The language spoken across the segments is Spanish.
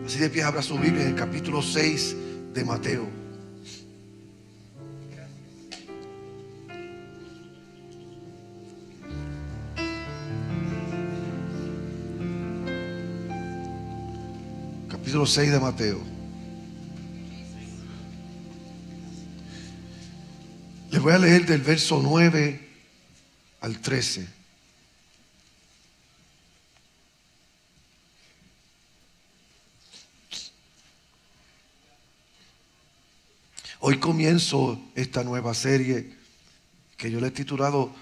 Así de pie, abra su Biblia en el capítulo 6 de Mateo. Capítulo 6 de Mateo. Les voy a leer del verso 9 al 13. Hoy comienzo esta nueva serie que yo le he titulado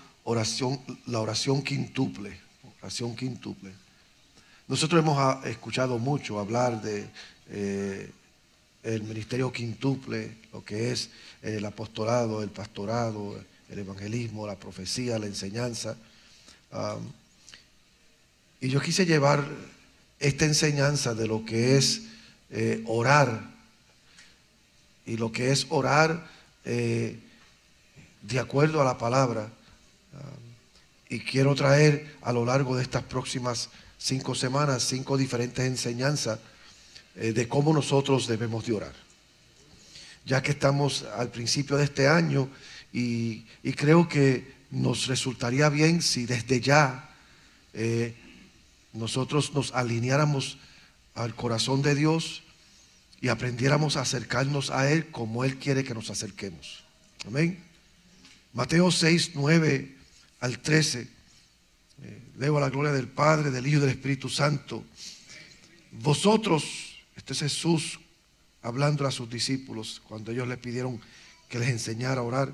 la oración quíntuple. Oración quíntuple. Nosotros hemos escuchado mucho hablar de el ministerio quíntuple, lo que es el apostolado, el pastorado, el evangelismo, la profecía, la enseñanza. Y yo quise llevar esta enseñanza de lo que es orar. Y lo que es orar de acuerdo a la palabra. Y quiero traer a lo largo de estas próximas 5 semanas 5 diferentes enseñanzas de cómo nosotros debemos de orar. Ya que estamos al principio de este año y creo que nos resultaría bien si desde ya nosotros nos alineáramos al corazón de Dios y aprendiéramos a acercarnos a Él como Él quiere que nos acerquemos. Amén. Mateo 6, 9 al 13. Leo a la gloria del Padre, del Hijo y del Espíritu Santo. Vosotros, este es Jesús hablando a sus discípulos cuando ellos le pidieron que les enseñara a orar.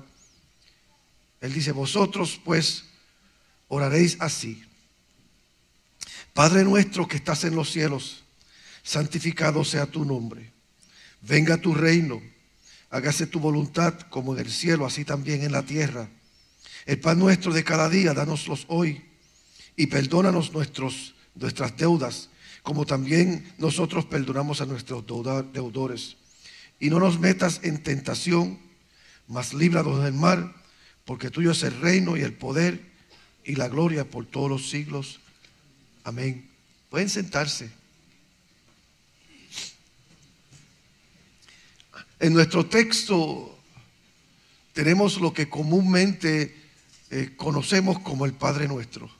Él dice: vosotros pues oraréis así: Padre nuestro que estás en los cielos, santificado sea tu nombre. Venga tu reino, hágase tu voluntad como en el cielo, así también en la tierra. El pan nuestro de cada día, dánoslos hoy, y perdónanos nuestras deudas, como también nosotros perdonamos a nuestros deudores. Y no nos metas en tentación, mas líbranos del mal, porque tuyo es el reino y el poder y la gloria por todos los siglos. Amén. Pueden sentarse. En nuestro texto tenemos lo que comúnmente conocemos como el Padre Nuestro.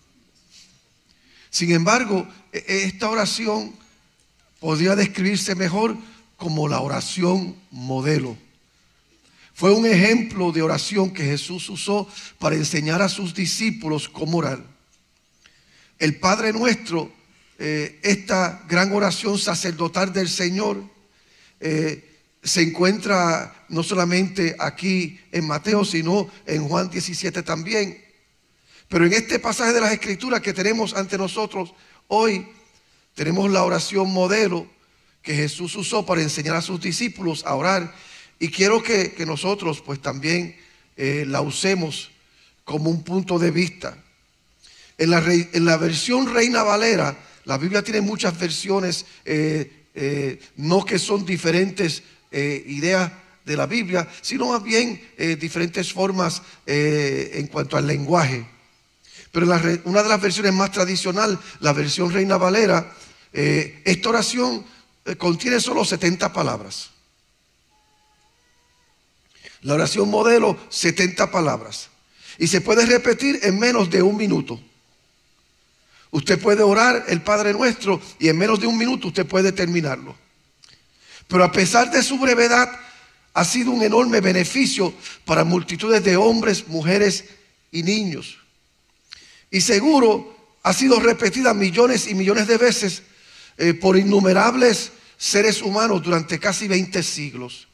Sin embargo, esta oración podría describirse mejor como la oración modelo. Fue un ejemplo de oración que Jesús usó para enseñar a sus discípulos cómo orar. El Padre Nuestro, esta gran oración sacerdotal del Señor, se encuentra no solamente aquí en Mateo, sino en Juan 17 también. Pero en este pasaje de las Escrituras que tenemos ante nosotros hoy, tenemos la oración modelo que Jesús usó para enseñar a sus discípulos a orar. Y quiero que nosotros pues también la usemos como un punto de vista. En la versión Reina Valera, la Biblia tiene muchas versiones, no que son diferentes ideas de la Biblia, sino más bien diferentes formas en cuanto al lenguaje. Pero una de las versiones más tradicional, la versión Reina Valera, esta oración contiene solo 70 palabras. La oración modelo, 70 palabras. Y se puede repetir en menos de 1 minuto. Usted puede orar el Padre Nuestro y en menos de 1 minuto usted puede terminarlo. Pero a pesar de su brevedad, ha sido un enorme beneficio para multitudes de hombres, mujeres y niños. Y seguro ha sido repetida millones y millones de veces por innumerables seres humanos durante casi 20 siglos.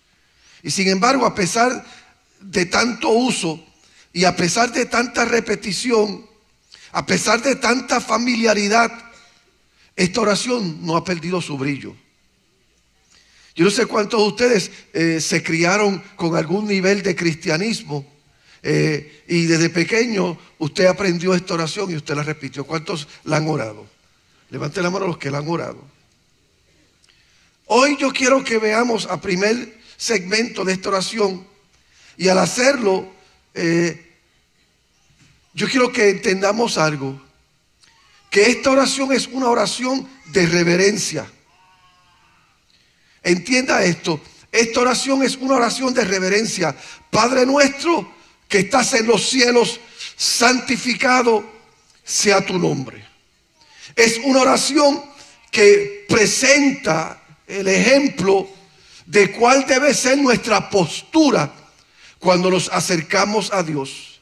Y sin embargo, a pesar de tanto uso y a pesar de tanta repetición, a pesar de tanta familiaridad, esta oración no ha perdido su brillo. Yo no sé cuántos de ustedes se criaron con algún nivel de cristianismo y desde pequeño usted aprendió esta oración y usted la repitió. ¿Cuántos la han orado? Levante la mano los que la han orado. Hoy yo quiero que veamos a primer segmento de esta oración y al hacerlo yo quiero que entendamos algo, que esta oración es una oración de reverencia. Entienda esto. Esta oración es una oración de reverencia. Padre nuestro que estás en los cielos, santificado sea tu nombre. Es una oración que presenta el ejemplo de cuál debe ser nuestra postura cuando nos acercamos a Dios.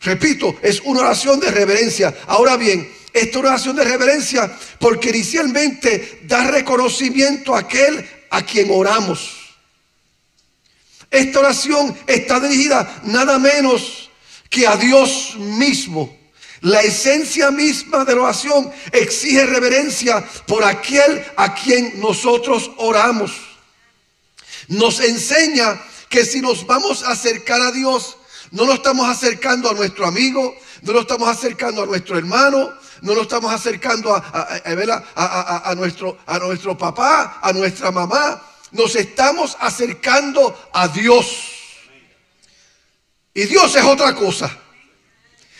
Repito, es una oración de reverencia. Ahora bien, esta oración de reverencia porque inicialmente da reconocimiento a aquel a quien oramos. Esta oración está dirigida nada menos que a Dios mismo. La esencia misma de la oración exige reverencia por aquel a quien nosotros oramos. Nos enseña que si nos vamos a acercar a Dios, no nos estamos acercando a nuestro amigo, no nos estamos acercando a nuestro hermano, no nos estamos acercando a nuestro papá, a nuestra mamá. Nos estamos acercando a Dios. Y Dios es otra cosa.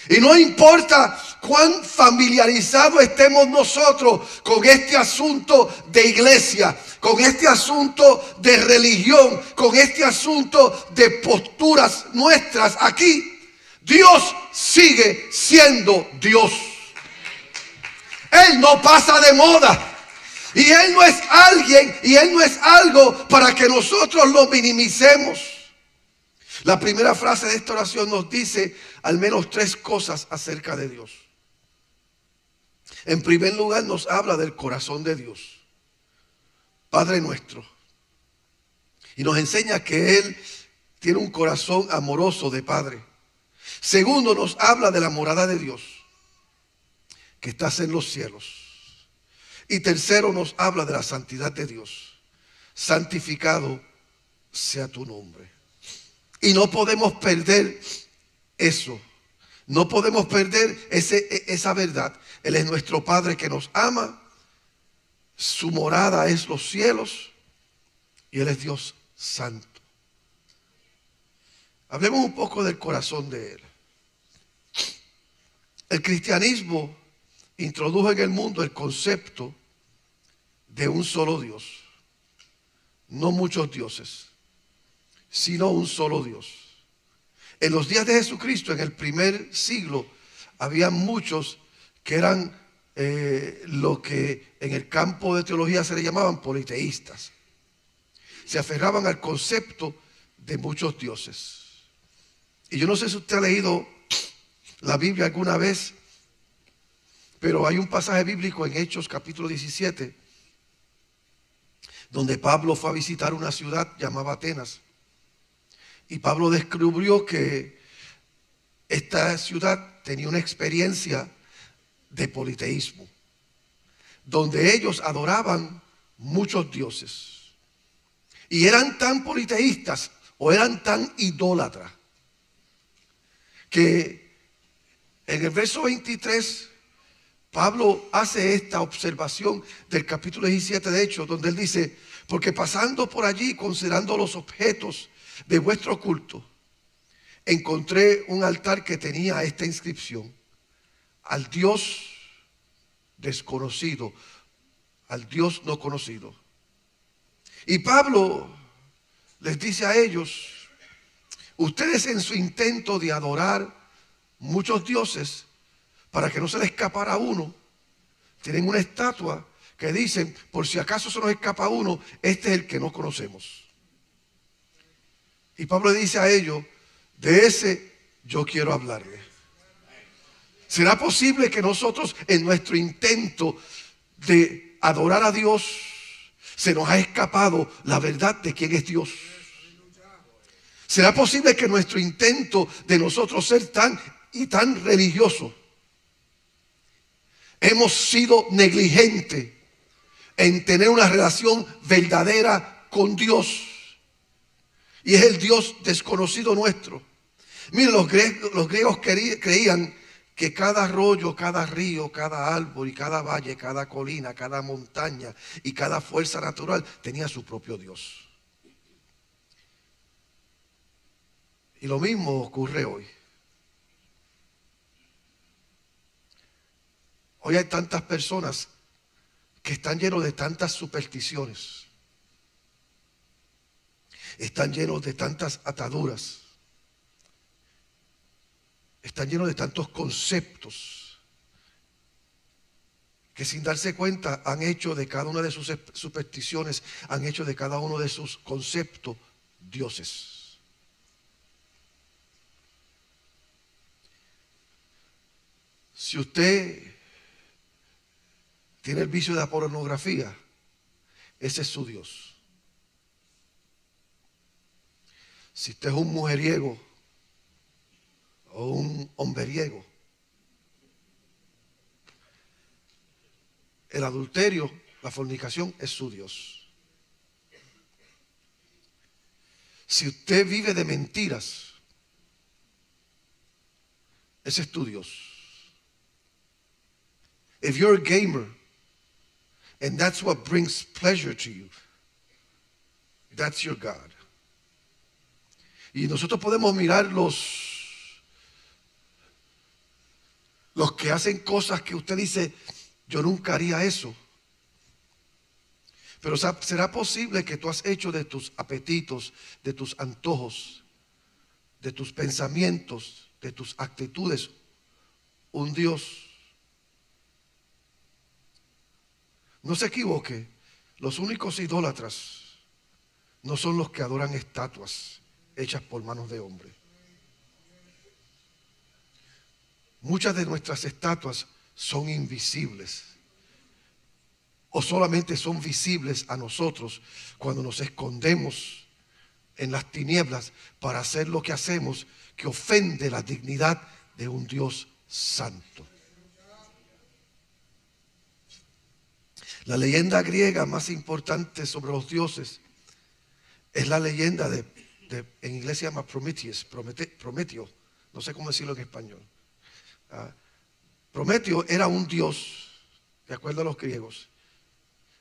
Y no importa cuán familiarizados estemos nosotros con este asunto de iglesia, con este asunto de religión, con este asunto de posturas nuestras aquí, Dios sigue siendo Dios. Él no pasa de moda. Y Él no es alguien y Él no es algo para que nosotros lo minimicemos. La primera frase de esta oración nos dice al menos tres cosas acerca de Dios. En primer lugar, nos habla del corazón de Dios, Padre nuestro. Y nos enseña que Él tiene un corazón amoroso de Padre. Segundo, nos habla de la morada de Dios, que estás en los cielos. Y tercero, nos habla de la santidad de Dios. Santificado sea tu nombre. Y no podemos perder eso. No podemos perder esa verdad. Él es nuestro Padre que nos ama. Su morada es los cielos. Y Él es Dios santo. Hablemos un poco del corazón de Él. El cristianismo introdujo en el mundo el concepto de un solo Dios. No muchos dioses, sino un solo Dios. En los días de Jesucristo, en el primer siglo, había muchos que eran lo que en el campo de teología se le llamaban politeístas. Se aferraban al concepto de muchos dioses. Y yo no sé si usted ha leído la Biblia alguna vez, pero hay un pasaje bíblico en Hechos capítulo 17, donde Pablo fue a visitar una ciudad llamada Atenas. Y Pablo descubrió que esta ciudad tenía una experiencia de politeísmo, donde ellos adoraban muchos dioses. Y eran tan politeístas o eran tan idólatras que en el verso 23 Pablo hace esta observación del capítulo 17 de Hechos, donde él dice: porque pasando por allí, considerando los objetos de vuestro culto, encontré un altar que tenía esta inscripción: al Dios desconocido, al Dios no conocido. Y Pablo les dice a ellos: ustedes en su intento de adorar muchos dioses, para que no se les escapara uno, tienen una estatua que dicen: por si acaso se nos escapa uno, este es el que no conocemos. Y Pablo le dice a ellos: de ese yo quiero hablarle. ¿Será posible que nosotros en nuestro intento de adorar a Dios se nos ha escapado la verdad de quién es Dios? ¿Será posible que nuestro intento de nosotros ser tan religiosos hemos sido negligentes en tener una relación verdadera con Dios? Y es el Dios desconocido nuestro. Miren, los griegos creían que cada arroyo, cada río, cada árbol y cada valle, cada colina, cada montaña y cada fuerza natural tenía su propio Dios. Y lo mismo ocurre hoy. Hoy hay tantas personas que están llenos de tantas supersticiones, están llenos de tantas ataduras, están llenos de tantos conceptos que sin darse cuenta han hecho de cada una de sus supersticiones, han hecho de cada uno de sus conceptos dioses. Si usted tiene el vicio de la pornografía, ese es su Dios. Si usted es un mujeriego o un hombreriego, el adulterio, la fornicación es su Dios. Si usted vive de mentiras, ese es tu Dios. If you're a gamer and that's what brings pleasure to you, that's your God. Y nosotros podemos mirar los que hacen cosas que usted dice, yo nunca haría eso. Pero ¿será posible que tú has hecho de tus apetitos, de tus antojos, de tus pensamientos, de tus actitudes, un Dios? No se equivoque, los únicos idólatras no son los que adoran estatuas hechas por manos de hombre. Muchas de nuestras estatuas son invisibles o solamente son visibles a nosotros cuando nos escondemos en las tinieblas para hacer lo que hacemos que ofende la dignidad de un Dios santo. La leyenda griega más importante sobre los dioses es la leyenda en inglés se llama Prometeo, no sé cómo decirlo en español. Prometeo era un dios, de acuerdo a los griegos.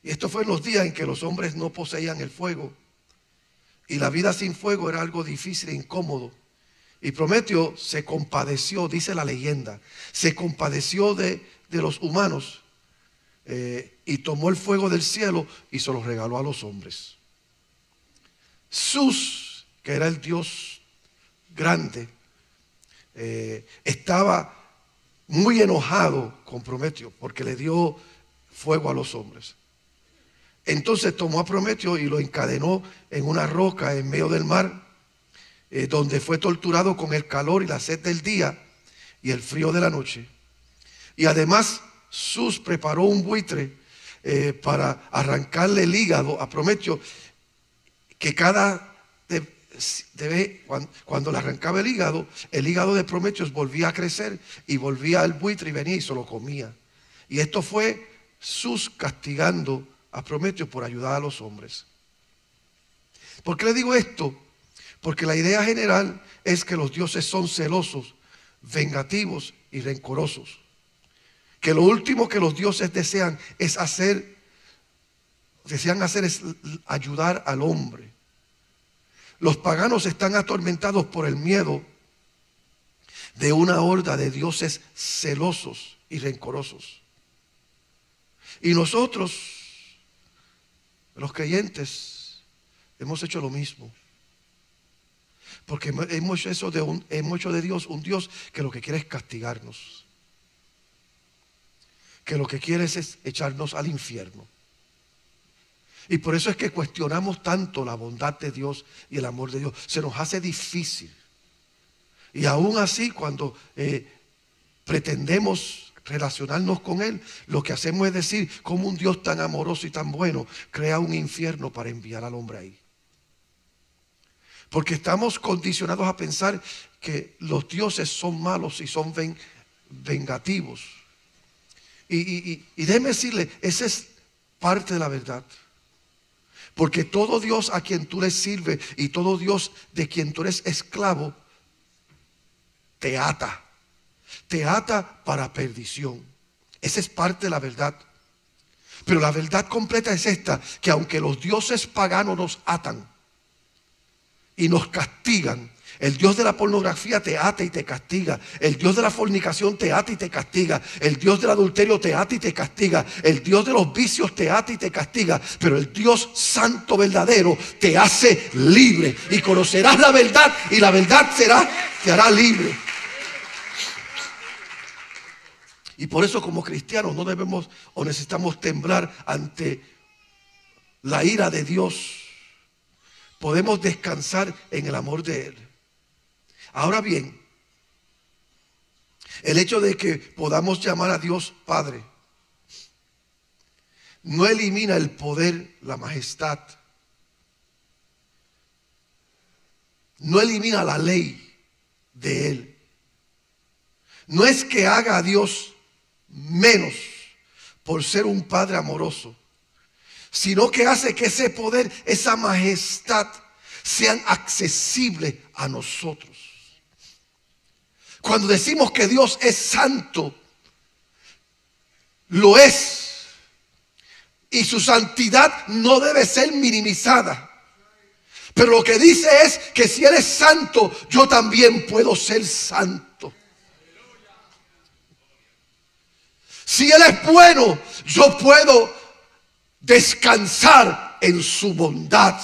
Y esto fue en los días en que los hombres no poseían el fuego. Y la vida sin fuego era algo difícil e incómodo. Y Prometeo se compadeció, dice la leyenda, se compadeció de los humanos. Y tomó el fuego del cielo y se lo regaló a los hombres. Zeus, que era el dios grande, estaba muy enojado con Prometeo porque le dio fuego a los hombres. Entonces tomó a Prometeo y lo encadenó en una roca en medio del mar, donde fue torturado con el calor y la sed del día y el frío de la noche. Y además Zeus preparó un buitre para arrancarle el hígado a Prometeo, que cuando le arrancaba el hígado de Prometeo volvía a crecer y volvía al buitre y venía y se lo comía. Y esto fue Zeus castigando a Prometeo por ayudar a los hombres. ¿Por qué le digo esto? Porque la idea general es que los dioses son celosos, vengativos y rencorosos. Que lo último que los dioses desean hacer es ayudar al hombre. Los paganos están atormentados por el miedo de una horda de dioses celosos y rencorosos. Y nosotros, los creyentes, hemos hecho lo mismo. Porque hemos hecho de Dios un Dios que lo que quiere es castigarnos, que lo que quiere es echarnos al infierno. Y por eso es que cuestionamos tanto la bondad de Dios y el amor de Dios. Se nos hace difícil. Y aún así, cuando pretendemos relacionarnos con Él, lo que hacemos es decir, como un Dios tan amoroso y tan bueno crea un infierno para enviar al hombre ahí. Porque estamos condicionados a pensar que los dioses son malos y son vengativos. Y déjeme decirle, esa es parte de la verdad. Porque todo Dios a quien tú le sirves y todo Dios de quien tú eres esclavo, te ata. Te ata para perdición. Esa es parte de la verdad. Pero la verdad completa es esta, que aunque los dioses paganos nos atan y nos castigan, El Dios de la pornografía te ata y te castiga. El Dios de la fornicación te ata y te castiga. El Dios del adulterio te ata y te castiga. El Dios de los vicios te ata y te castiga. Pero el Dios santo verdadero te hace libre. Y conocerás la verdad y la verdad te hará libre. Y por eso como cristianos no debemos o necesitamos temblar ante la ira de Dios. Podemos descansar en el amor de Él. Ahora bien, el hecho de que podamos llamar a Dios Padre no elimina el poder, la majestad. No elimina la ley de Él. No es que haga a Dios menos por ser un Padre amoroso, sino que hace que ese poder, esa majestad sean accesibles a nosotros. Cuando decimos que Dios es santo, lo es. Y su santidad no debe ser minimizada. Pero lo que dice es que si Él es santo, yo también puedo ser santo. Si Él es bueno, yo puedo descansar en su bondad.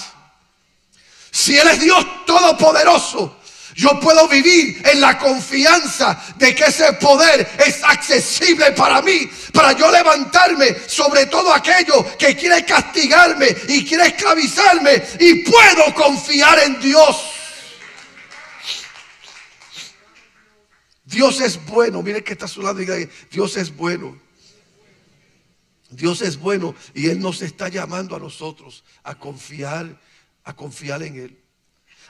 Si Él es Dios todopoderoso, yo puedo vivir en la confianza de que ese poder es accesible para mí, para yo levantarme sobre todo aquello que quiere castigarme y quiere esclavizarme, y puedo confiar en Dios. Dios es bueno. Mire que está a su lado y diga: Dios es bueno. Dios es bueno y Él nos está llamando a nosotros a confiar en Él.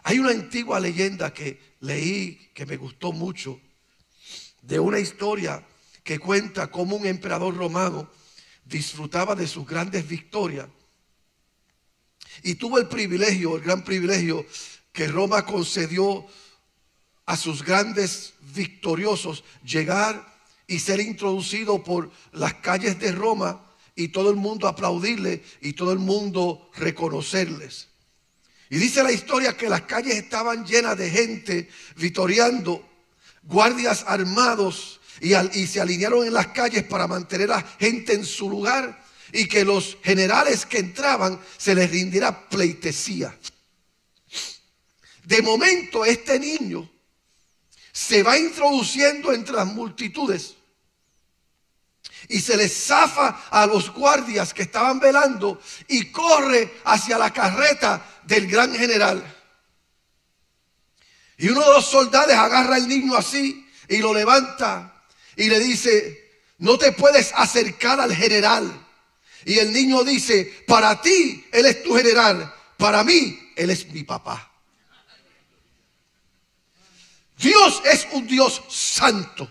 Hay una antigua leyenda que leí que me gustó mucho, de una historia que cuenta cómo un emperador romano disfrutaba de sus grandes victorias y tuvo el gran privilegio que Roma concedió a sus grandes victoriosos llegar y ser introducido por las calles de Roma y todo el mundo aplaudirle y todo el mundo reconocerles. Y dice la historia que las calles estaban llenas de gente vitoreando, guardias armados, y se alinearon en las calles para mantener a la gente en su lugar, y que los generales que entraban se les rindiera pleitesía. De momento este niño se va introduciendo entre las multitudes y se les zafa a los guardias que estaban velando y corre hacia la carreta del gran general. Y uno de los soldados agarra al niño así y lo levanta y le dice: no te puedes acercar al general. Y el niño dice: para ti él es tu general, para mí él es mi papá. Dios es un Dios santo,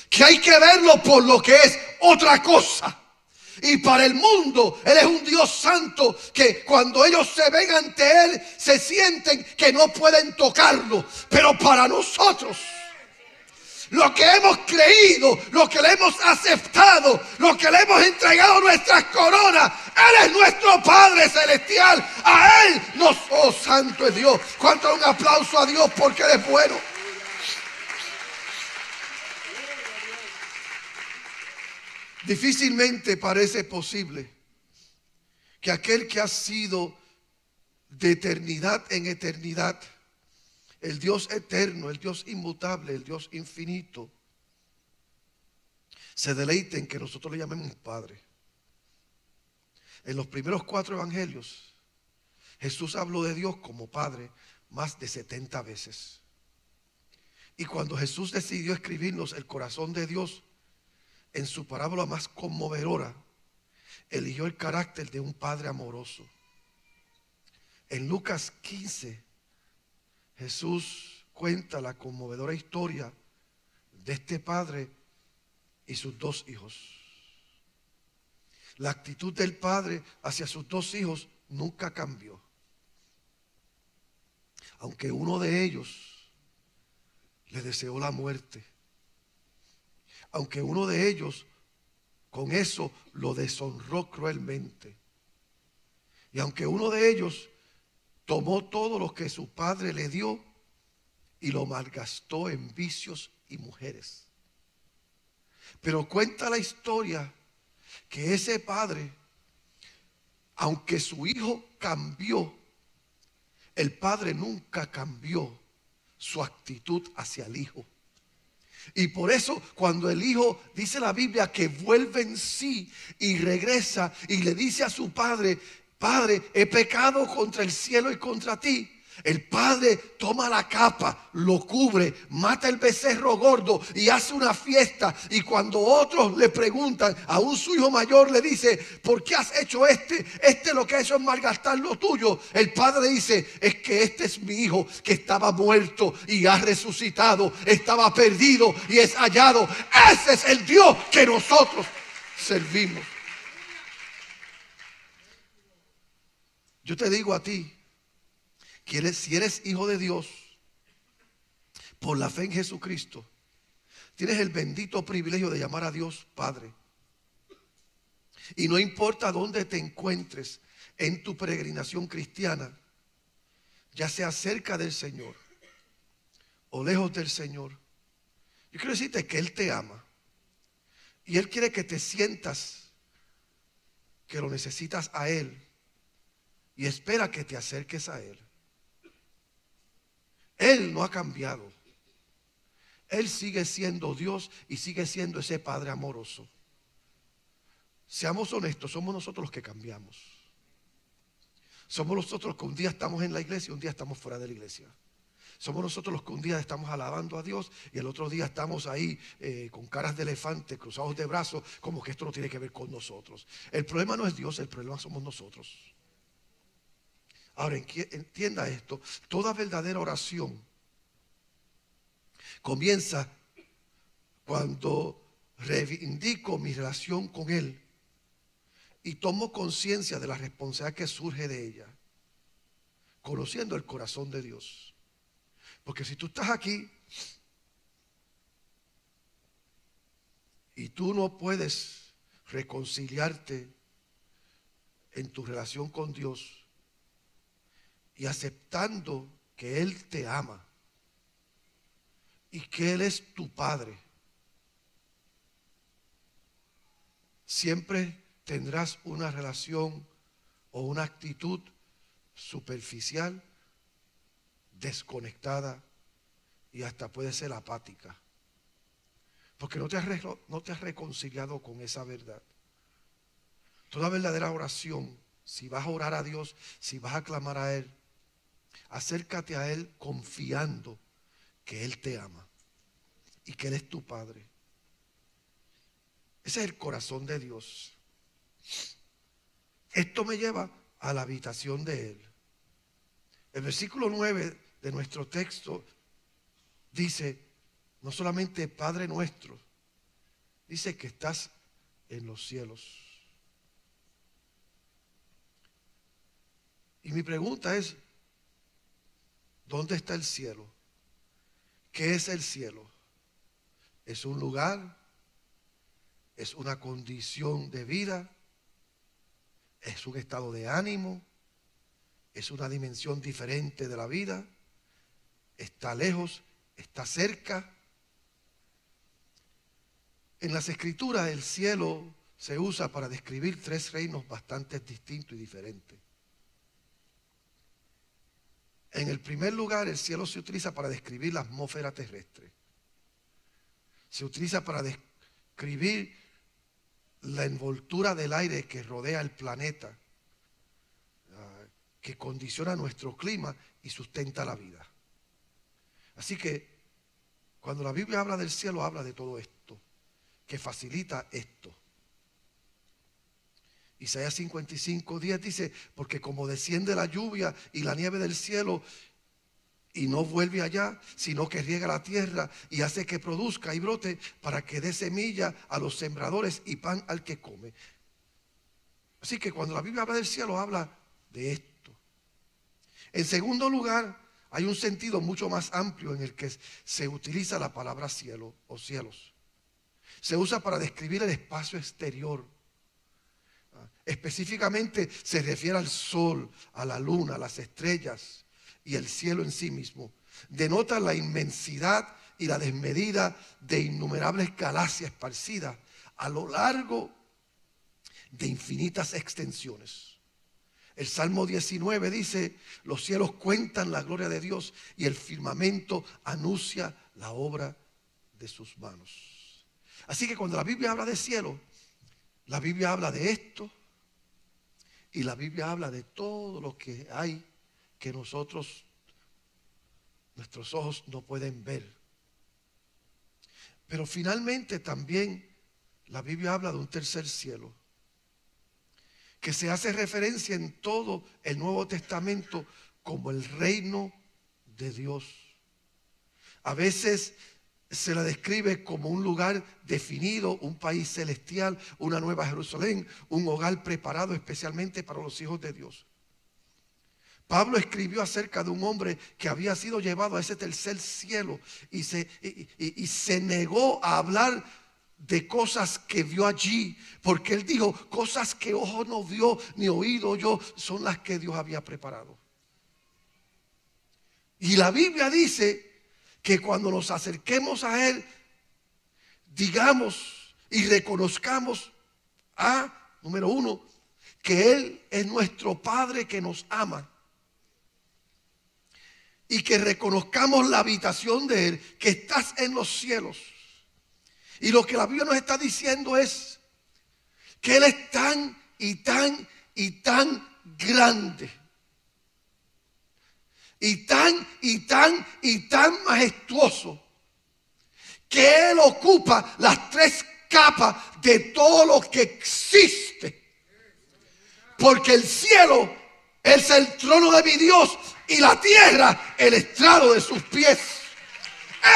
que hay que verlo por lo que es, otra cosa. Y para el mundo Él es un Dios santo, que cuando ellos se ven ante Él se sienten que no pueden tocarlo. Pero para nosotros, lo que hemos creído, lo que le hemos aceptado, lo que le hemos entregado nuestras coronas, Él es nuestro Padre Celestial. A Él nos, oh santo es Dios. ¿Cuánto un aplauso a Dios porque Él es bueno? Difícilmente parece posible que aquel que ha sido de eternidad en eternidad, el Dios eterno, el Dios inmutable, el Dios infinito, se deleite en que nosotros le llamemos Padre. En los primeros 4 evangelios, Jesús habló de Dios como Padre más de 70 veces. Y cuando Jesús decidió escribirnos el corazón de Dios, en su parábola más conmovedora, eligió el carácter de un padre amoroso. En Lucas 15, Jesús cuenta la conmovedora historia de este padre y sus 2 hijos. La actitud del padre hacia sus 2 hijos nunca cambió. Aunque uno de ellos le deseó la muerte. Aunque uno de ellos con eso lo deshonró cruelmente. Y aunque uno de ellos tomó todo lo que su padre le dio y lo malgastó en vicios y mujeres. Pero cuenta la historia que ese padre, aunque su hijo cambió, el padre nunca cambió su actitud hacia el hijo. Y por eso cuando el hijo, dice la Biblia, que vuelve en sí y regresa y le dice a su padre: Padre, he pecado contra el cielo y contra ti. El padre toma la capa, lo cubre, mata el becerro gordo y hace una fiesta. Y cuando otros le preguntan, aún su hijo mayor le dice: ¿por qué has hecho lo que ha hecho es malgastar lo tuyo? El padre dice: es que este es mi hijo que estaba muerto y ha resucitado, estaba perdido y es hallado. Ese es el Dios que nosotros servimos. Yo te digo a ti, si eres hijo de Dios, por la fe en Jesucristo, tienes el bendito privilegio de llamar a Dios Padre. Y no importa dónde te encuentres en tu peregrinación cristiana, ya sea cerca del Señor o lejos del Señor, yo quiero decirte que Él te ama. Y Él quiere que te sientas que lo necesitas a Él y espera que te acerques a Él. Él no ha cambiado. Él sigue siendo Dios y sigue siendo ese Padre amoroso. Seamos honestos, somos nosotros los que cambiamos. Somos nosotros los que un día estamos en la iglesia y un día estamos fuera de la iglesia. Somos nosotros los que un día estamos alabando a Dios y el otro día estamos ahí con caras de elefante, cruzados de brazos, como que esto no tiene que ver con nosotros. El problema no es Dios, el problema somos nosotros. Ahora entienda esto: toda verdadera oración comienza cuando reivindico mi relación con Él y tomo conciencia de la responsabilidad que surge de ella, conociendo el corazón de Dios. Porque si tú estás aquí y tú no puedes reconciliarte en tu relación con Dios y aceptando que Él te ama y que Él es tu Padre, siempre tendrás una relación o una actitud superficial, desconectada y hasta puede ser apática, porque no te has reconciliado con esa verdad. Toda verdadera oración, si vas a orar a Dios, si vas a clamar a Él, acércate a Él confiando que Él te ama y que Él es tu Padre. Ese es el corazón de Dios. Esto me lleva a la habitación de Él. El versículo 9 de nuestro texto dice, no solamente Padre nuestro, dice que estás en los cielos. Y mi pregunta es, ¿dónde está el cielo? ¿Qué es el cielo? ¿Es un lugar? ¿Es una condición de vida? ¿Es un estado de ánimo? ¿Es una dimensión diferente de la vida? ¿Está lejos? ¿Está cerca? En las Escrituras el cielo se usa para describir tres reinos bastante distintos y diferentes. En el primer lugar, el cielo se utiliza para describir la atmósfera terrestre. Se utiliza para describir la envoltura del aire que rodea el planeta, que condiciona nuestro clima y sustenta la vida. Así que cuando la Biblia habla del cielo, habla de todo esto, que facilita esto. Isaías 55:10 dice, porque como desciende la lluvia y la nieve del cielo y no vuelve allá, sino que riega la tierra y hace que produzca y brote para que dé semilla a los sembradores y pan al que come. Así que cuando la Biblia habla del cielo, habla de esto. En segundo lugar, hay un sentido mucho más amplio en el que se utiliza la palabra cielo o cielos. Se usa para describir el espacio exterior. Específicamente se refiere al sol, a la luna, a las estrellas y el cielo en sí mismo. denota la inmensidad y la desmedida de innumerables galaxias esparcidas a lo largo de infinitas extensiones. El Salmo 19 dice: los cielos cuentan la gloria de Dios y el firmamento anuncia la obra de sus manos. Así que cuando la Biblia habla de cielo, la Biblia habla de esto y la Biblia habla de todo lo que hay que nuestros ojos no pueden ver. Pero finalmente también la Biblia habla de un tercer cielo, que se hace referencia en todo el Nuevo Testamento como el reino de Dios. A veces se la describe como un lugar definido, un país celestial, una nueva Jerusalén, un hogar preparado especialmente para los hijos de Dios. Pablo escribió acerca de un hombre que había sido llevado a ese tercer cielo y se negó a hablar de cosas que vio allí, porque él dijo: cosas que ojo no vio ni oído yo son las que Dios había preparado. Y la Biblia dice que cuando nos acerquemos a Él, digamos y reconozcamos número uno, que Él es nuestro Padre que nos ama, y que reconozcamos la habitación de Él, que estás en los cielos. Y lo que la Biblia nos está diciendo es que Él es tan y tan y tan grande, y tan y tan y tan majestuoso, que Él ocupa las tres capas de todo lo que existe. Porque el cielo es el trono de mi Dios y la tierra el estrado de sus pies.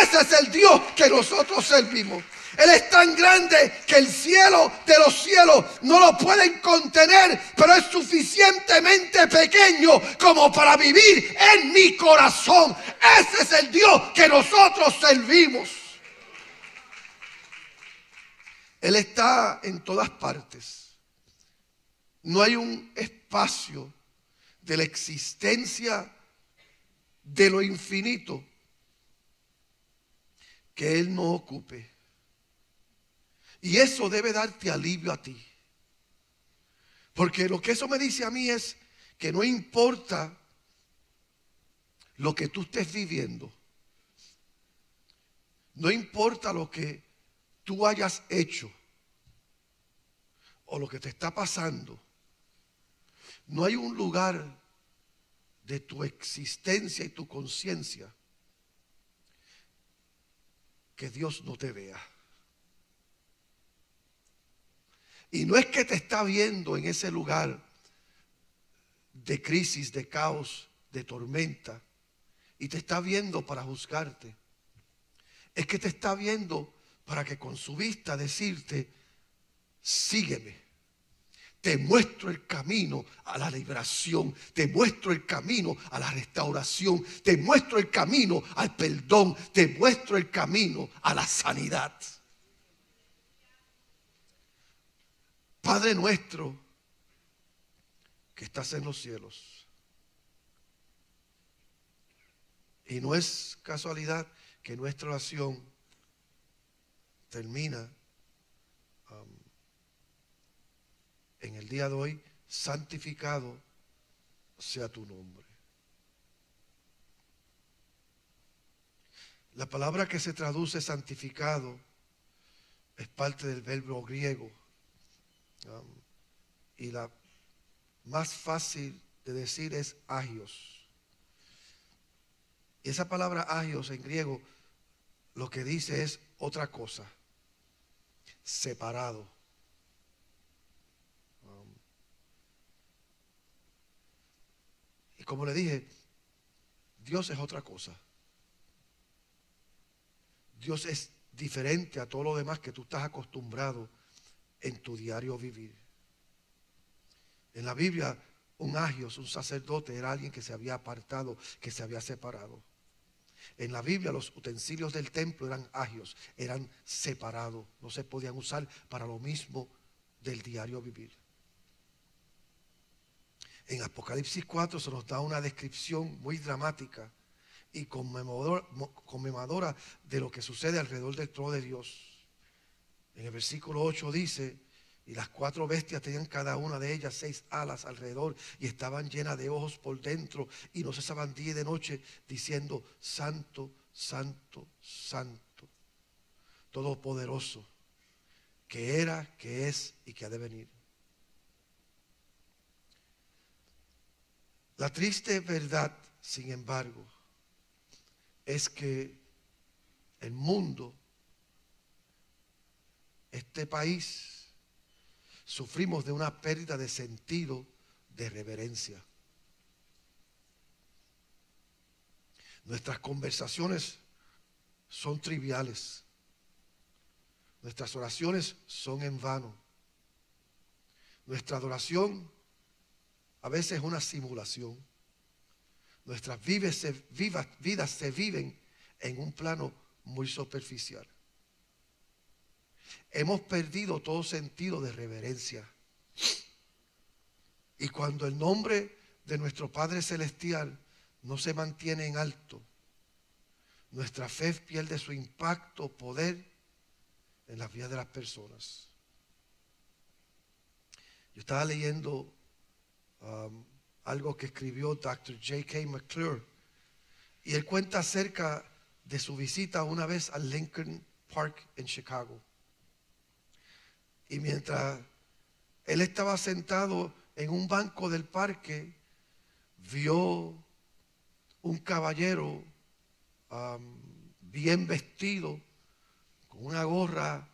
Ese es el Dios que nosotros servimos. Él es tan grande que el cielo de los cielos no lo pueden contener, pero es suficientemente pequeño como para vivir en mi corazón. Ese es el Dios que nosotros servimos. Él está en todas partes. No hay un espacio de la existencia de lo infinito que Él no ocupe. Y eso debe darte alivio a ti. Porque lo que eso me dice a mí es que no importa lo que tú estés viviendo, no importa lo que tú hayas hecho o lo que te está pasando, no hay un lugar de tu existencia y tu conciencia que Dios no te vea. Y no es que te está viendo en ese lugar de crisis, de caos, de tormenta, y te está viendo para juzgarte. Es que te está viendo para que con su vista decirte: sígueme. Te muestro el camino a la liberación, te muestro el camino a la restauración, te muestro el camino al perdón, te muestro el camino a la sanidad. Padre nuestro que estás en los cielos. Y no es casualidad que nuestra oración termina en el día de hoy: santificado sea tu nombre. La palabra que se traduce santificado es parte del verbo griego, y la más fácil de decir es agios. Y esa palabra agios en griego lo que dice es otra cosa: separado. Y como le dije, Dios es otra cosa. Dios es diferente a todo lo demás que tú estás acostumbrado en tu diario vivir. En la Biblia, un agios, un sacerdote, era alguien que se había apartado, que se había separado. En la Biblia los utensilios del templo eran agios, eran separados, no se podían usar para lo mismo del diario vivir. En Apocalipsis 4 se nos da una descripción muy dramática y conmemoradora de lo que sucede alrededor del trono de Dios. En el versículo 8 dice: y las 4 bestias tenían cada una de ellas 6 alas alrededor y estaban llenas de ojos por dentro y no cesaban día y de noche diciendo: Santo, Santo, Santo, Todopoderoso, que era, que es y que ha de venir. La triste verdad, sin embargo, es que el mundo, este país, sufrimos de una pérdida de sentido de reverencia. Nuestras conversaciones son triviales. Nuestras oraciones son en vano. Nuestra adoración a veces es una simulación. Nuestras vidas se viven en un plano muy superficial. Hemos perdido todo sentido de reverencia. Y cuando el nombre de nuestro Padre Celestial no se mantiene en alto, nuestra fe pierde su impacto, poder en las vidas de las personas. Yo estaba leyendo algo que escribió Dr. J.K. McClure, y él cuenta acerca de su visita una vez al Lincoln Park en Chicago. Y mientras él estaba sentado en un banco del parque, vio un caballero bien vestido, con una gorra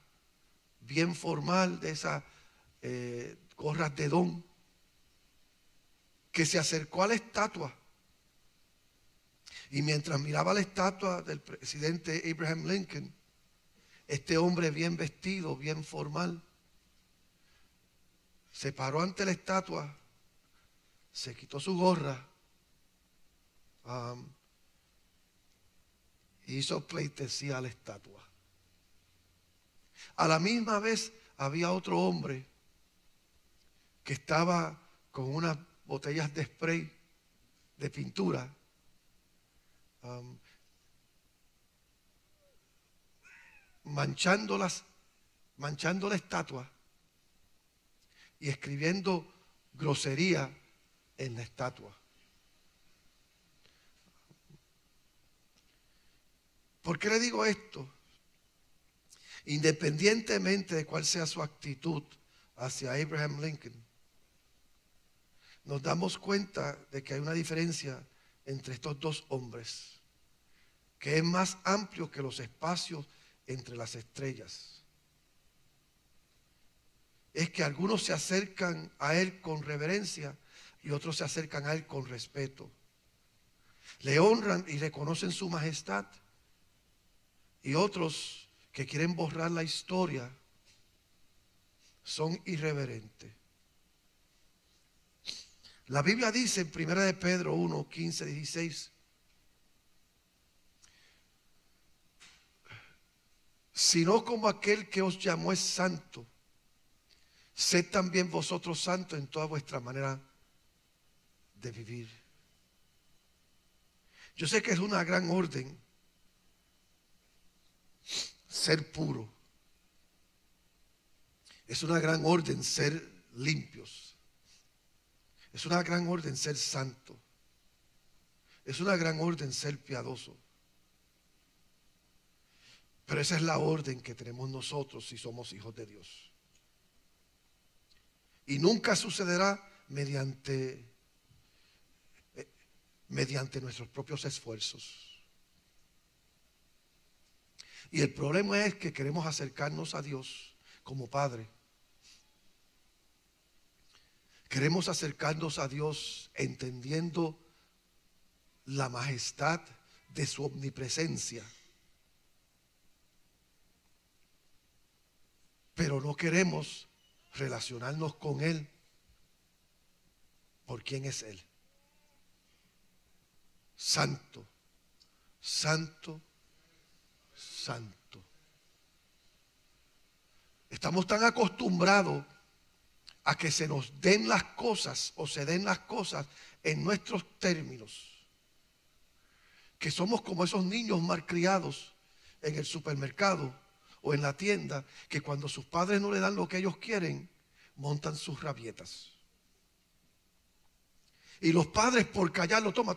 bien formal, de esas gorras de don, que se acercó a la estatua. Y mientras miraba la estatua del presidente Abraham Lincoln, este hombre bien vestido, bien formal, se paró ante la estatua, se quitó su gorra, hizo pleitesía a la estatua. A la misma vez había otro hombre que estaba con unas botellas de spray de pintura, manchando la estatua y escribiendo grosería en la estatua. ¿Por qué le digo esto? Independientemente de cuál sea su actitud hacia Abraham Lincoln, nos damos cuenta de que hay una diferencia entre estos dos hombres, que es más amplio que los espacios entre las estrellas. Es que algunos se acercan a él con reverencia y otros se acercan a él con respeto. Le honran y reconocen su majestad, y otros que quieren borrar la historia son irreverentes. La Biblia dice en 1 de Pedro 1, 15, 16: sino como aquel que os llamó es santo, sed también vosotros santos en toda vuestra manera de vivir. Yo sé que es una gran orden ser puro. Es una gran orden ser limpios. Es una gran orden ser santo. Es una gran orden ser piadoso. Pero esa es la orden que tenemos nosotros si somos hijos de Dios. Y nunca sucederá mediante nuestros propios esfuerzos. Y el problema es que queremos acercarnos a Dios como Padre. Queremos acercarnos a Dios entendiendo la majestad de su omnipresencia. Pero no queremos relacionarnos con Él por quién es Él. Santo, santo, santo. Estamos tan acostumbrados a que se nos den las cosas o se den las cosas en nuestros términos, que somos como esos niños malcriados en el supermercado o en la tienda, que cuando sus padres no le dan lo que ellos quieren, montan sus rabietas. Y los padres, por callarlo, toma.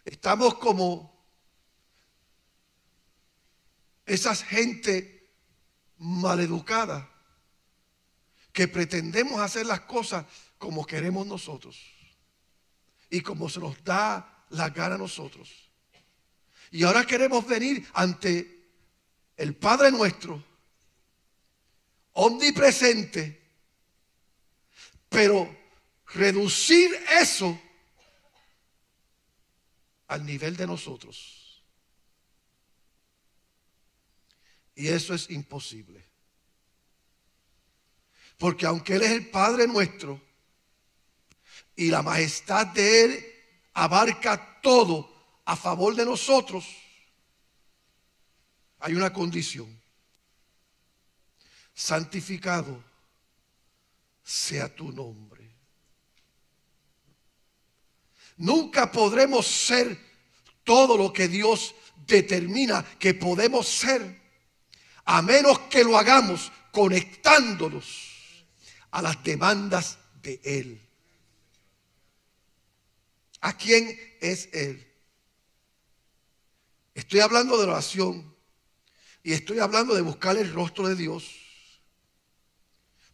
Estamos como esas gente maleducada que pretendemos hacer las cosas como queremos nosotros y como se nos da la gana a nosotros. Y ahora queremos venir ante el Padre nuestro, omnipresente, pero reducir eso al nivel de nosotros. Y eso es imposible. Porque aunque Él es el Padre nuestro y la majestad de Él abarca todo a favor de nosotros, hay una condición: santificado sea tu nombre. Nunca podremos ser todo lo que Dios determina que podemos ser, a menos que lo hagamos conectándonos a las demandas de Él. ¿A quién es Él? Estoy hablando de oración y estoy hablando de buscar el rostro de Dios.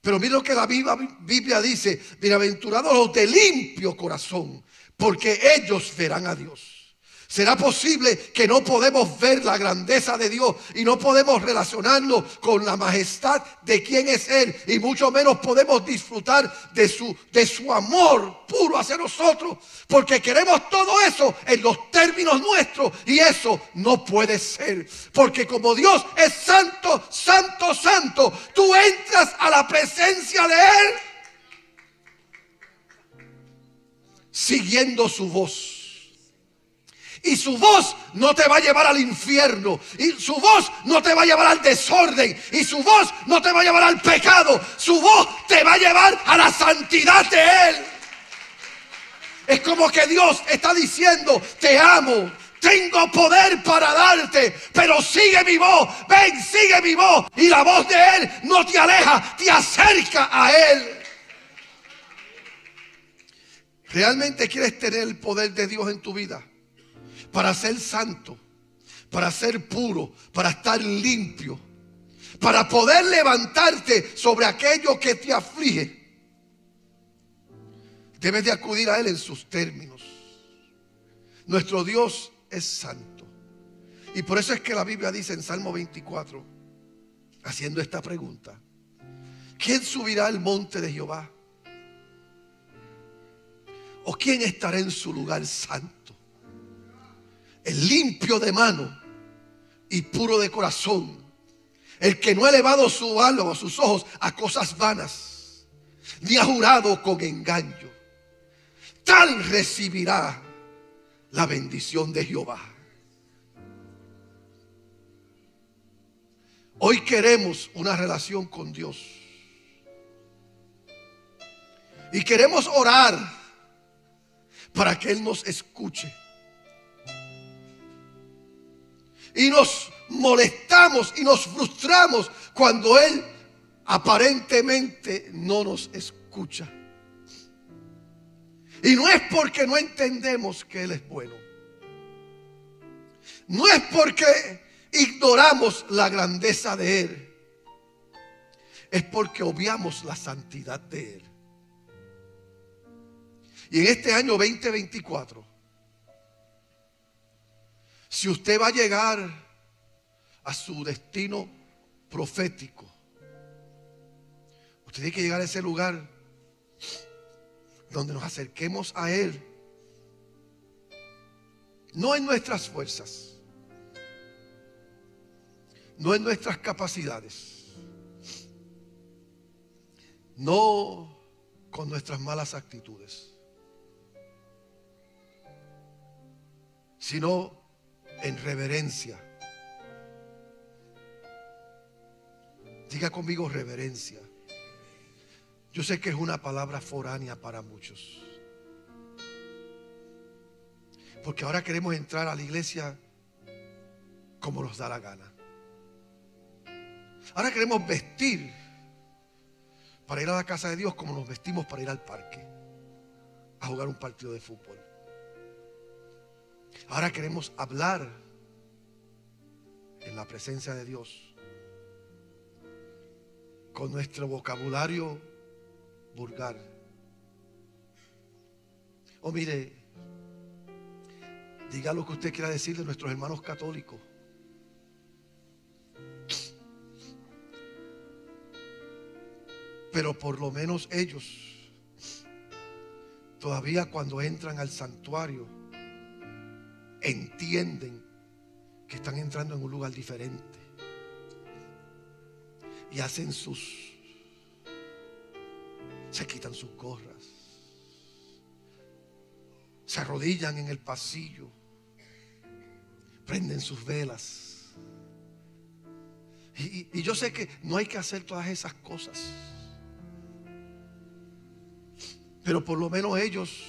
Pero mira lo que la Biblia dice: bienaventurados los de limpio corazón, porque ellos verán a Dios. ¿Será posible que no podemos ver la grandeza de Dios y no podemos relacionarnos con la majestad de quién es Él, y mucho menos podemos disfrutar de su amor puro hacia nosotros? Porque queremos todo eso en los términos nuestros, y eso no puede ser. Porque como Dios es santo, santo, santo, tú entras a la presencia de Él siguiendo su voz. Y su voz no te va a llevar al infierno. Y su voz no te va a llevar al desorden. Y su voz no te va a llevar al pecado. Su voz te va a llevar a la santidad de Él. Es como que Dios está diciendo: te amo, tengo poder para darte, pero sigue mi voz. Ven, sigue mi voz. Y la voz de Él no te aleja, te acerca a Él. ¿Realmente quieres tener el poder de Dios en tu vida? Para ser santo, para ser puro, para estar limpio, para poder levantarte sobre aquello que te aflige, debes de acudir a Él en sus términos. Nuestro Dios es santo. Y por eso es que la Biblia dice en Salmo 24, haciendo esta pregunta: ¿quién subirá al monte de Jehová? ¿O quién estará en su lugar santo? El limpio de mano y puro de corazón, el que no ha elevado su alma o sus ojos a cosas vanas, ni ha jurado con engaño, tal recibirá la bendición de Jehová. Hoy queremos una relación con Dios y queremos orar para que Él nos escuche. Y nos molestamos y nos frustramos cuando Él aparentemente no nos escucha. Y no es porque no entendemos que Él es bueno. No es porque ignoramos la grandeza de Él. Es porque obviamos la santidad de Él. Y en este año 2024, si usted va a llegar a su destino profético, usted tiene que llegar a ese lugar donde nos acerquemos a Él, no en nuestras fuerzas, no en nuestras capacidades, no con nuestras malas actitudes, sino en reverencia. Diga conmigo: reverencia. Yo sé que es una palabra foránea para muchos, Porque ahora queremos entrar a la iglesia como nos da la gana. Ahora queremos vestir para ir a la casa de Dios como nos vestimos para ir al parque a jugar un partido de fútbol. Ahora queremos hablar en la presencia de Dios con nuestro vocabulario vulgar. O mire, diga lo que usted quiera decir de nuestros hermanos católicos. Pero por lo menos ellos todavía cuando entran al santuario entienden que están entrando en un lugar diferente. Y hacen se quitan sus gorras, se arrodillan en el pasillo, prenden sus velas. Y yo sé que no hay que hacer todas esas cosas, pero por lo menos ellos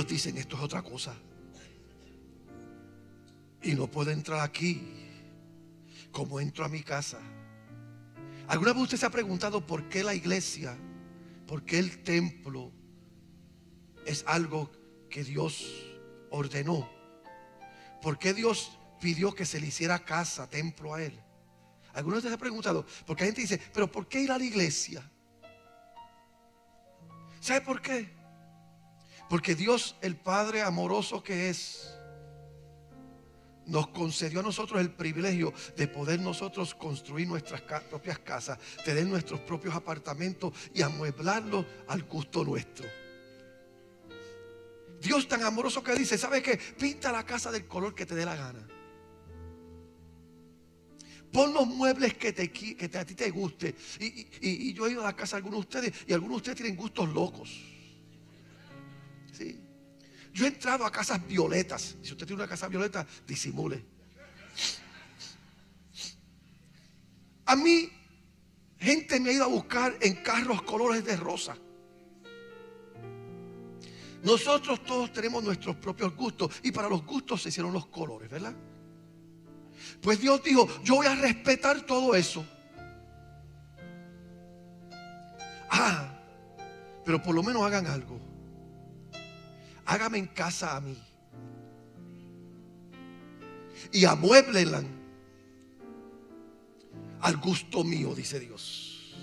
dicen: esto es otra cosa. Y no puedo entrar aquí como entro a mi casa. ¿Alguna vez usted se ha preguntado por qué la iglesia, por qué el templo es algo que Dios ordenó? ¿Por qué Dios pidió que se le hiciera casa, templo a Él? ¿Alguna vez usted se ha preguntado? Porque la gente dice: ¿pero por qué ir a la iglesia? ¿Sabe por qué? Porque Dios, el Padre amoroso que es, nos concedió a nosotros el privilegio de poder nosotros construir nuestras propias casas, tener nuestros propios apartamentos y amueblarlos al gusto nuestro. Dios tan amoroso que dice: ¿sabe qué? Pinta la casa del color que te dé la gana. Pon los muebles que a ti te guste. Y yo he ido a la casa de algunos de ustedes y algunos de ustedes tienen gustos locos. ¿Sí? Yo he entrado a casas violetas. Si usted tiene una casa violeta, disimule. A mí, gente me ha ido a buscar en carros colores de rosa. Nosotros todos tenemos nuestros propios gustos y para los gustos se hicieron los colores, ¿verdad? Pues Dios dijo: yo voy a respetar todo eso. Pero por lo menos hagan algo. Hágame en casa a mí y amuéblenla al gusto mío, dice Dios.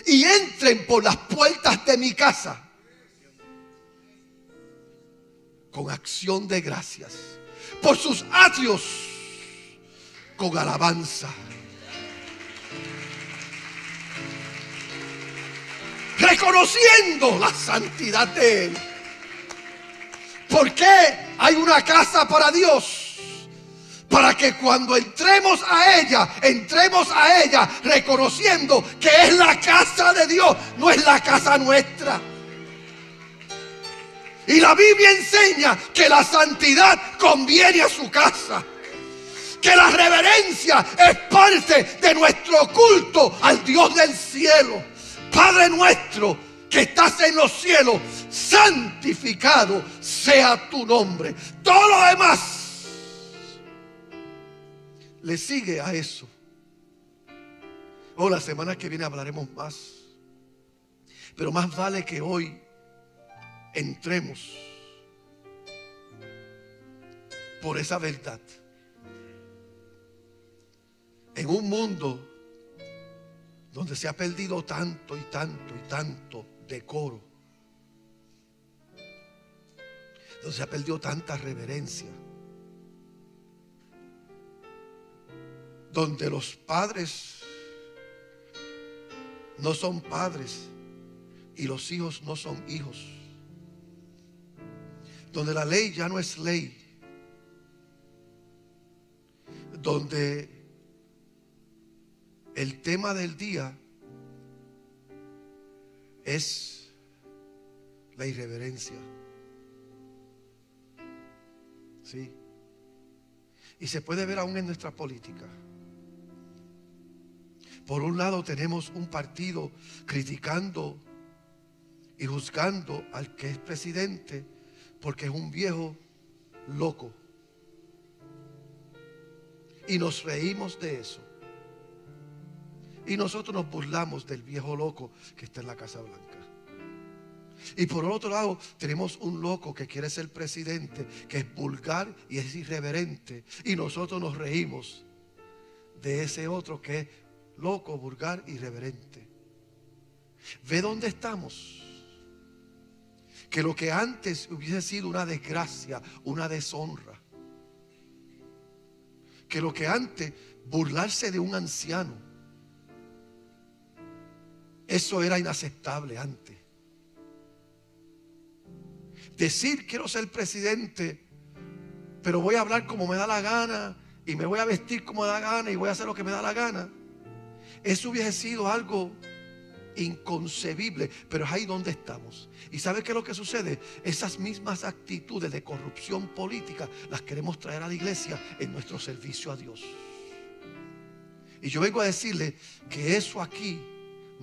Y entren por las puertas de mi casa con acción de gracias, por sus atrios con alabanza, reconociendo la santidad de Él. ¿Por qué hay una casa para Dios? Para que cuando entremos a ella reconociendo que es la casa de Dios, no es la casa nuestra. Y la Biblia enseña que la santidad conviene a su casa, que la reverencia es parte de nuestro culto al Dios del cielo. Padre nuestro que estás en los cielos, santificado sea tu nombre. Todo lo demás le sigue a eso. La semana que viene hablaremos más. Pero más vale que hoy entremos por esa verdad. En un mundo donde se ha perdido tanto y tanto y tanto decoro, donde se ha perdido tanta reverencia, donde los padres no son padres y los hijos no son hijos, donde la ley ya no es ley, donde el tema del día es la irreverencia. Sí. Y se puede ver aún en nuestra política. Por un lado tenemos un partido criticando y juzgando al que es presidente porque es un viejo loco. Y nos reímos de eso. Y nosotros nos burlamos del viejo loco que está en la Casa Blanca. Y por el otro lado tenemos un loco que quiere ser presidente, que es vulgar y es irreverente. Y nosotros nos reímos de ese otro que es loco, vulgar, irreverente. ¿Ve dónde estamos? Que lo que antes hubiese sido una desgracia, una deshonra, que lo que antes burlarse de un anciano, eso era inaceptable antes. Decir quiero ser presidente, pero voy a hablar como me da la gana y me voy a vestir como me da la gana y voy a hacer lo que me da la gana, eso hubiese sido algo inconcebible. Pero es ahí donde estamos. ¿Y sabe qué es lo que sucede? Esas mismas actitudes de corrupción política las queremos traer a la iglesia en nuestro servicio a Dios. Y yo vengo a decirle que eso aquí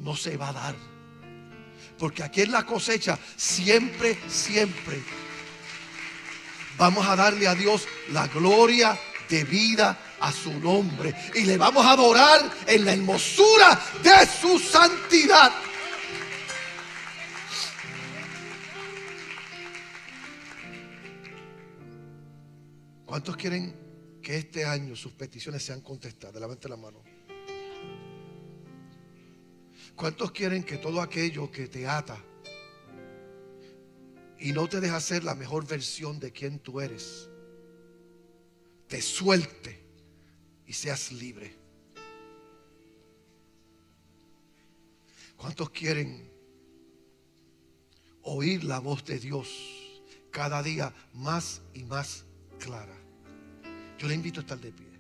no se va a dar, porque aquí en la cosecha siempre vamos a darle a Dios la gloria debida a su nombre y le vamos a adorar en la hermosura de su santidad. ¿Cuántos quieren que este año sus peticiones sean contestadas? Levante la mano. ¿Cuántos quieren que todo aquello que te ata y no te deja ser la mejor versión de quien tú eres, te suelte y seas libre? ¿Cuántos quieren oír la voz de Dios cada día más y más clara? Yo le invito a estar de pie.